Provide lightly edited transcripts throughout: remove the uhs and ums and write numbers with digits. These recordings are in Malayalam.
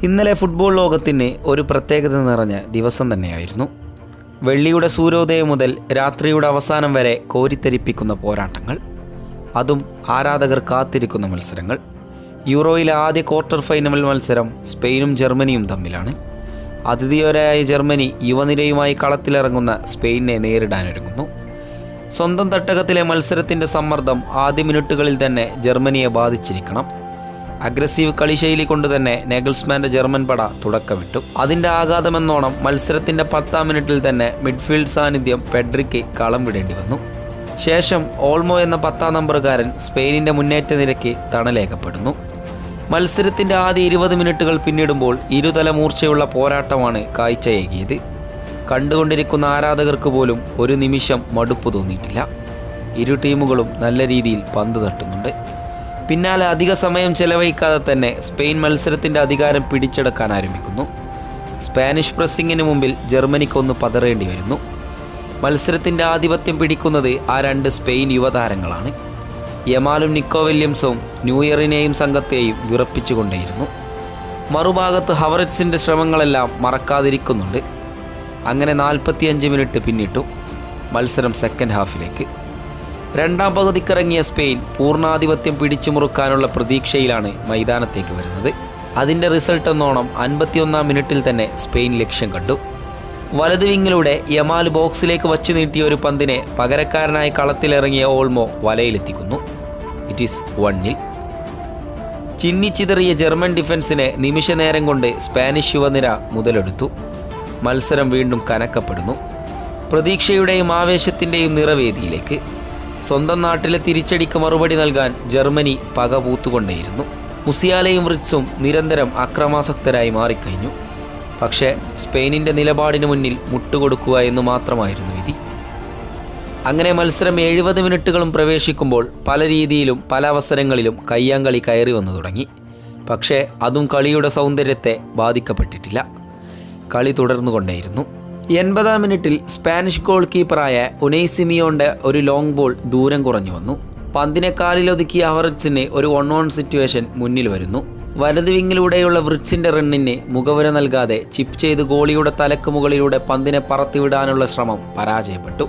ഇന്നലെ ഫുട്ബോൾ ലോകത്തിന് ഒരു പ്രത്യേകത നിറഞ്ഞ ദിവസം തന്നെയായിരുന്നു. വെള്ളിയുടെ സൂര്യോദയം മുതൽ രാത്രിയുടെ അവസാനം വരെ കോരിത്തെരിപ്പിക്കുന്ന പോരാട്ടങ്ങൾ, അതും ആരാധകർ കാത്തിരിക്കുന്ന മത്സരങ്ങൾ. യൂറോയിലെ ആദ്യ ക്വാർട്ടർ ഫൈനൽ മത്സരം സ്പെയിനും ജർമ്മനിയും തമ്മിലാണ്. ആതിഥേയരായ ജർമ്മനി യുവനിരയുമായി കളത്തിലിറങ്ങുന്ന സ്പെയിനെ നേരിടാനൊരുങ്ങുന്നു. സ്വന്തം തട്ടകത്തിലെ മത്സരത്തിൻ്റെ സമ്മർദ്ദം ആദ്യ മിനിറ്റുകളിൽ തന്നെ ജർമ്മനിയെ ബാധിച്ചിരിക്കണം. അഗ്രസീവ് കളിശൈലി കൊണ്ട് തന്നെ നെഗൽസ്മാൻ്റെ ജർമ്മൻ പട തുടക്കമിട്ടു. അതിൻ്റെ ആഘാതമെന്നോണം മത്സരത്തിൻ്റെ 10-ാം മിനിറ്റിൽ തന്നെ മിഡ്ഫീൽഡ് സാന്നിധ്യം പെഡ്രിക്ക് കളം വിടേണ്ടി വന്നു. ശേഷം ഓൾമോ എന്ന 10-ാം നമ്പറുകാരൻ സ്പെയിനിൻ്റെ മുന്നേറ്റ നിരക്ക് തണലേക്കപ്പെടുന്നു. മത്സരത്തിൻ്റെ ആദ്യ 20 മിനിറ്റുകൾ പിന്നിടുമ്പോൾ ഇരുതല മൂർച്ചയുള്ള പോരാട്ടമാണ് കാഴ്ചയേകിയത്. കണ്ടുകൊണ്ടിരിക്കുന്ന ആരാധകർക്ക് പോലും ഒരു നിമിഷം മടുപ്പ് തോന്നിയിട്ടില്ല. ഇരു ടീമുകളും നല്ല രീതിയിൽ പന്ത് തട്ടുന്നുണ്ട്. പിന്നാലെ അധിക സമയം ചെലവഴിക്കാതെ തന്നെ സ്പെയിൻ മത്സരത്തിൻ്റെ അധികാരം പിടിച്ചെടുക്കാൻ ആരംഭിക്കുന്നു. സ്പാനിഷ് പ്രസ്സിങ്ങിന് മുമ്പിൽ ജർമ്മനിക്കൊന്ന് പതറേണ്ടി വരുന്നു. മത്സരത്തിൻ്റെ ആധിപത്യം പിടിക്കുന്നത് ആ രണ്ട് സ്പെയിൻ യുവതാരങ്ങളാണ്. യമാലും നിക്കോ വില്യംസും ന്യൂയറിനെയും സംഘത്തെയും വിറപ്പിച്ചുകൊണ്ടേയിരുന്നു. മറുഭാഗത്ത് ഹവററ്റ്സിൻ്റെ ശ്രമങ്ങളെല്ലാം മറക്കാതിരിക്കുന്നുണ്ട്. അങ്ങനെ 45 മിനിറ്റ് പിന്നിട്ടു. മത്സരം സെക്കൻഡ് ഹാഫിലേക്ക്. രണ്ടാം പകുതിക്കിറങ്ങിയ സ്പെയിൻ പൂർണ്ണാധിപത്യം പിടിച്ചു മുറുക്കാനുള്ള പ്രതീക്ഷയിലാണ് മൈതാനത്തേക്ക് വരുന്നത്. അതിൻ്റെ റിസൾട്ട് എന്നോണം 51-ാം മിനിറ്റിൽ തന്നെ സ്പെയിൻ ലക്ഷ്യം കണ്ടു. വലതു വിങ്ങിലൂടെ യമാൽ ബോക്സിലേക്ക് വച്ചു നീട്ടിയ ഒരു പന്തിനെ പകരക്കാരനായി കളത്തിലിറങ്ങിയ ഓൾമോ വലയിലെത്തിക്കുന്നു. It is 1-0. ചിന്നിച്ചിതറിയ ജർമ്മൻ ഡിഫൻസിനെ നിമിഷ നേരം കൊണ്ട് സ്പാനിഷ് യുവനിര മുതലെടുത്തു. മത്സരം വീണ്ടും കനക്കപ്പെടുന്നു. പ്രതീക്ഷയുടെയും ആവേശത്തിൻ്റെയും നിറവേദിയിലേക്ക്. സ്വന്തം നാട്ടിലെ തിരിച്ചടിക്ക് മറുപടി നൽകാൻ ജർമ്മനി പകപൂത്തുകൊണ്ടേയിരുന്നു. മുസിയാലയും റിറ്റ്സും നിരന്തരം അക്രമാസക്തരായി മാറിക്കഴിഞ്ഞു. പക്ഷേ സ്പെയിനിൻ്റെ നിലപാടിന് മുന്നിൽ മുട്ടുകൊടുക്കുക എന്ന് മാത്രമായിരുന്നു വിധി. അങ്ങനെ മത്സരം 70 മിനിറ്റുകളും പ്രവേശിക്കുമ്പോൾ പല രീതിയിലും പല അവസരങ്ങളിലും കയ്യാങ്കളി കയറി വന്നു തുടങ്ങി. പക്ഷേ അതും കളിയുടെ സൗന്ദര്യത്തെ ബാധിക്കപ്പെട്ടിട്ടില്ല. കളി തുടർന്നുകൊണ്ടേയിരുന്നു. 80-ാം മിനിറ്റിൽ സ്പാനിഷ് ഗോൾ കീപ്പറായ ഉനൈ സിമിയോൻ്റെ ഒരു ലോങ് ബോൾ ദൂരം കുറഞ്ഞു വന്നു. പന്തിനെ കാലിലൊതുക്കിയ ഹവററ്റ്സിന് ഒരു 1-on സിറ്റുവേഷൻ മുന്നിൽ വരുന്നു. വലത് വിങ്ങിലൂടെയുള്ള വ്രിറ്റ്സിൻ്റെ റണ്ണിന് മുഖവുര നൽകാതെ ചിപ്പ് ചെയ്ത് ഗോളിയുടെ തലക്ക് മുകളിലൂടെ പന്തിനെ പറത്തിവിടാനുള്ള ശ്രമം പരാജയപ്പെട്ടു.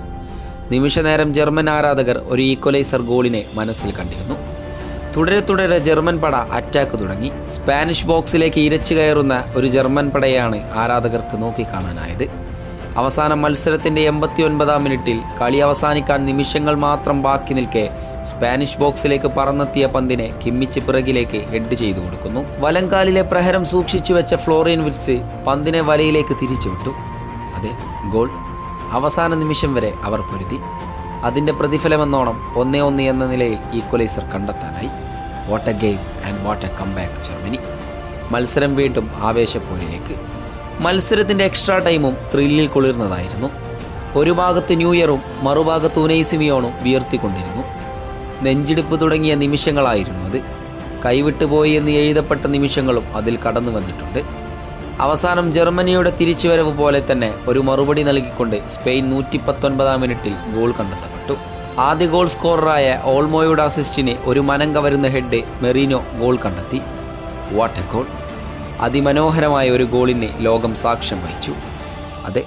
നിമിഷനേരം ജർമ്മൻ ആരാധകർ ഒരു ഈക്വലൈസർ ഗോളിനെ മനസ്സിൽ കണ്ടിരുന്നു. തുടരെ ജർമ്മൻ പട അറ്റാക്ക് തുടങ്ങി. സ്പാനിഷ് ബോക്സിലേക്ക് ഇരച്ചു കയറുന്ന ഒരു ജർമ്മൻ പടയാണ് ആരാധകർക്ക് നോക്കിക്കാണാനായത്. അവസാനം മത്സരത്തിൻ്റെ 89-ാം മിനിറ്റിൽ കളി അവസാനിക്കാൻ നിമിഷങ്ങൾ മാത്രം ബാക്കി നിൽക്കെ സ്പാനിഷ് ബോക്സിലേക്ക് പറന്നെത്തിയ പന്തിനെ കിമ്മിച്ച് പിറകിലേക്ക് ഹെഡ് ചെയ്തു കൊടുക്കുന്നു. വലങ്കാലിലെ പ്രഹരം സൂക്ഷിച്ചു വെച്ച ഫ്ലോറിയൻ വിറ്റ്സ് പന്തിനെ വലയിലേക്ക് തിരിച്ചുവിട്ടു. അതെ, ഗോൾ. അവസാന നിമിഷം വരെ അവർ പൊരുതി. അതിൻ്റെ പ്രതിഫലമെന്നോണം 1-1 എന്ന നിലയിൽ ഈക്വലൈസർ കണ്ടെത്താനായി. What A game and what A comeback Germany. മത്സരം വീണ്ടും ആവേശപ്പോരിലേക്ക്. മത്സരത്തിൻ്റെ എക്സ്ട്രാ ടൈമും ത്രില്ലിൽ കുളിർന്നതായിരുന്നു. ഒരു ഭാഗത്ത് ന്യൂയറും മറുഭാഗത്ത് ഉനൈ സിമിയോണും വിയർത്തിക്കൊണ്ടിരുന്നു. നെഞ്ചിടിപ്പ് തുടങ്ങിയ നിമിഷങ്ങളായിരുന്നു അത്. കൈവിട്ടുപോയി എന്ന് എഴുതപ്പെട്ട നിമിഷങ്ങളും അതിൽ കടന്നു വന്നിട്ടുണ്ട്. അവസാനം ജർമ്മനിയുടെ തിരിച്ചുവരവ് പോലെ തന്നെ ഒരു മറുപടി നൽകിക്കൊണ്ട് സ്പെയിൻ 119-ാം മിനിറ്റിൽ ഗോൾ കണ്ടെത്തപ്പെട്ടു. ആദ്യ ഗോൾ സ്കോററായ ഓൾമോയുടെ അസിസ്റ്റിന് ഒരു മനം കവരുന്ന ഹെഡ് മെറീനോ ഗോൾ കണ്ടെത്തി. What A goal! അതിമനോഹരമായ ഒരു ഗോളിന് ലോകം സാക്ഷ്യം വഹിച്ചു. അതെ,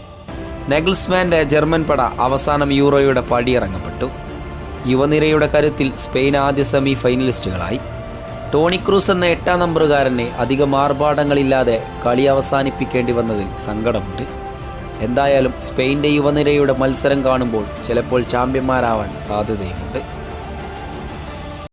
നെഗൽസ്മാൻ്റെ ജർമ്മൻ പട അവസാനം യൂറോയുടെ പടിയിറങ്ങപ്പെട്ടു. യുവനിരയുടെ കരുത്തിൽ സ്പെയിൻ ആദ്യ സെമി ഫൈനലിസ്റ്റുകളായി. ടോണി ക്രൂസ് എന്ന 8-ാം നമ്പറുകാരനെ അധികം ആർഭാടങ്ങളില്ലാതെ കളി അവസാനിപ്പിക്കേണ്ടി വന്നതിൽ സങ്കടമുണ്ട്. എന്തായാലും സ്പെയിൻ്റെ യുവനിരയുടെ മത്സരം കാണുമ്പോൾ ചിലപ്പോൾ ചാമ്പ്യന്മാരാവാൻ സാധ്യതയുമുണ്ട്.